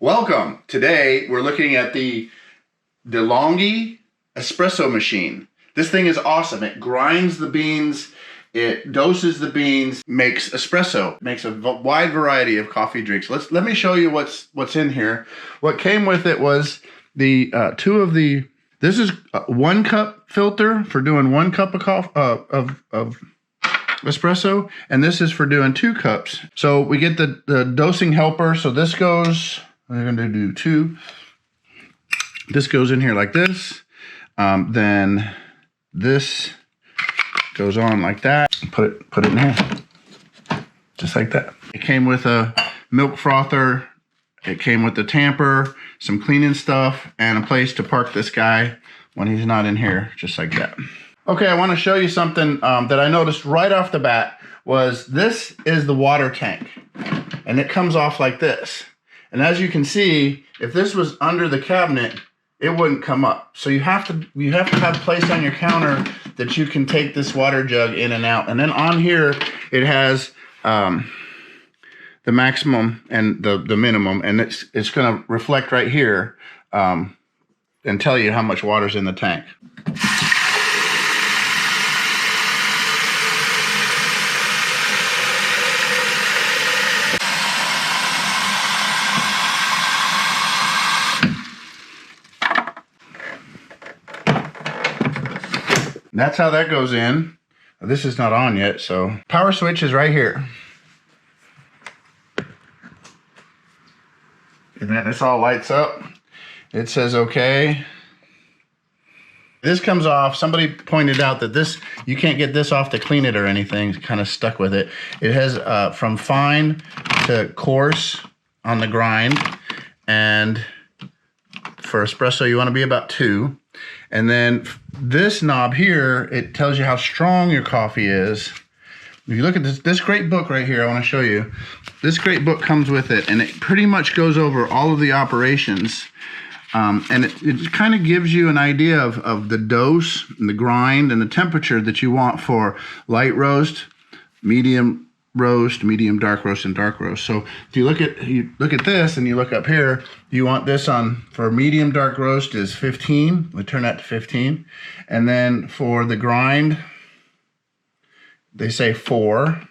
Welcome. Today we're looking at the DeLonghi espresso machine. This thing is awesome. It grinds the beans, it doses the beans, makes espresso, makes a wide variety of coffee drinks. Let me show you what's in here. What came with it was the this is a 1 cup filter for doing 1 cup of coffee of espresso, and this is for doing 2 cups. So we get the dosing helper. So this goes, we're going to do 2. This goes in here like this. Then this goes on like that. Put it in here, just like that. It came with a milk frother. It came with the tamper, some cleaning stuff, and a place to park this guy when he's not in here, just like that. Okay, I want to show you something that I noticed right off the bat. Was this is the water tank, and it comes off like this. And as you can see, if this was under the cabinet, it wouldn't come up. So you have to have a place on your counter that you can take this water jug in and out. And then on here, it has the maximum and the minimum, and it's going to reflect right here and tell you how much water's in the tank. That's how that goes in. This is not on yet, so power switch is right here. And then this all lights up. It says okay. This comes off. Somebody pointed out that this, you can't get this off to clean it or anything. It's kind of stuck with it. It has from fine to coarse on the grind. And for espresso, you want to be about 2. And then this knob here, it tells you how strong your coffee is. If you look at this great book right here, I want to show you. This great book comes with it, and it pretty much goes over all of the operations. And it kind of gives you an idea of the dose and the grind and the temperature that you want for light roast, medium roast, medium dark roast, and dark roast. So if you look at this and you look up here, you want this on for medium dark roast is 15. We turn that to 15. And then for the grind, they say 4.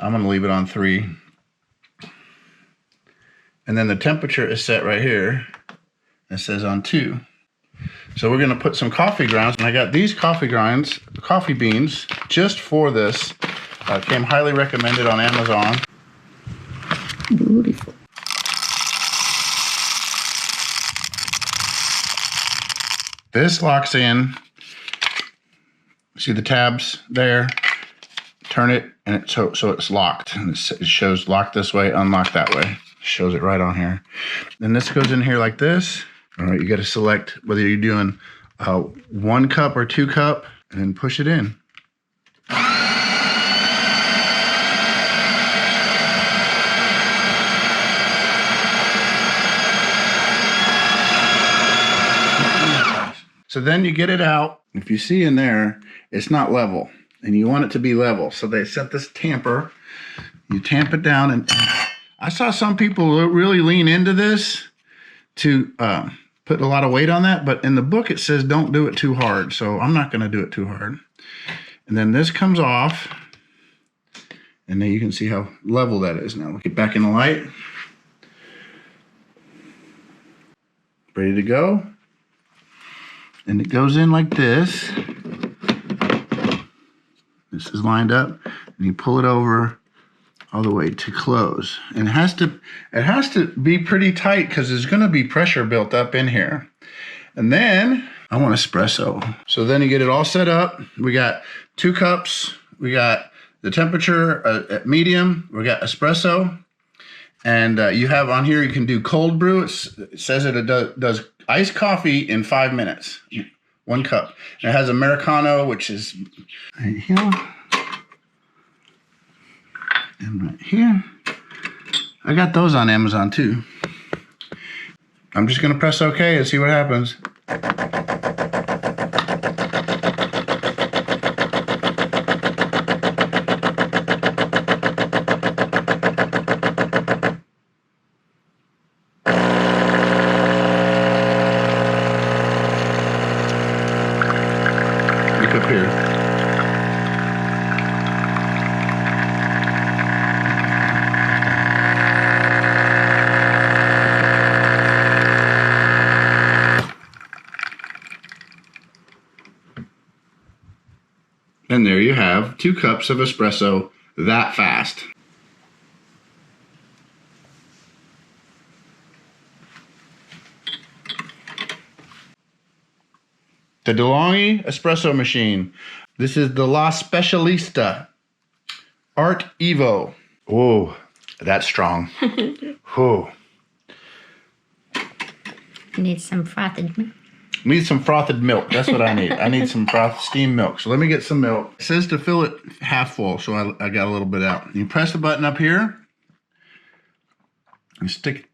I'm going to leave it on 3. And then the temperature is set right here. It says on 2. So we're going to put some coffee grounds, and I got these coffee beans just for this. Came highly recommended on Amazon. Beautiful. This locks in. See the tabs there? Turn it, and so it's locked. And it shows lock this way, unlock that way. It shows it right on here. Then this goes in here like this. All right, you got to select whether you're doing 1 cup or 2 cup, and then push it in. So then you get it out. If you see in there, it's not level, and you want it to be level. So they set this tamper. You tamp it down, and I saw some people really lean into this to put a lot of weight on that, but in the book it says don't do it too hard, so I'm not going to do it too hard. And then this comes off, and then you can see how level that is. Now look it back in the light. Ready to go. And it goes in like this. This is lined up, and you pull it over all the way to close. And it has to be pretty tight because there's going to be pressure built up in here. And then I want espresso. So then you get it all set up. We got 2 cups. We got the temperature at medium. We got espresso. And you have on here, you can do cold brew. It says it does iced coffee in 5 minutes, 1 cup. And it has Americano, which is right here. And right here. I got those on Amazon too. I'm just going to press OK and see what happens. And there you have 2 cups of espresso that fast. The DeLonghi espresso machine. This is the La Specialista Arte Evo. Oh, that's strong. Oh. Need some frothed milk. Need some frothed milk. That's what I need. I need some steamed milk. So let me get some milk. It says to fill it half full, so I got a little bit out. You press the button up here and stick.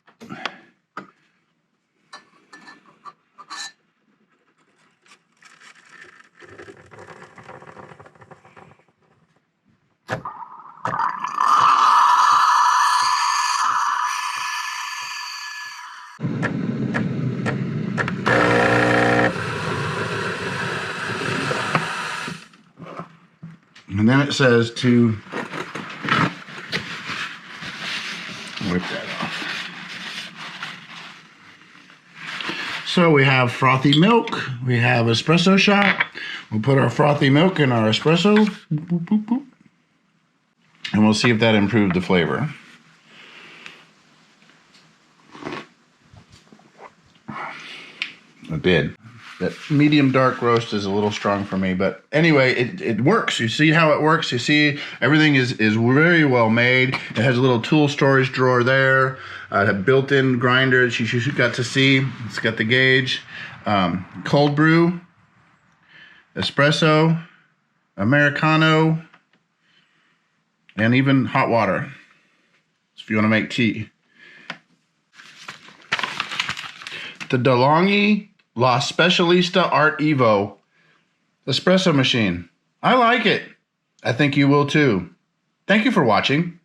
And then it says to whip that off. So we have frothy milk, we have espresso shot. We'll put our frothy milk in our espresso, boop, boop, boop, and we'll see if that improved the flavor. It did. That medium dark roast is a little strong for me, but anyway, it works. You see how it works. You see everything is very well made. It has a little tool storage drawer there, a built-in grinder that you got to see. It's got the gauge, cold brew, espresso, Americano, and even hot water if you want to make tea. The DeLonghi La Specialista Arte Evo espresso machine. I like it. I think you will too. Thank you for watching.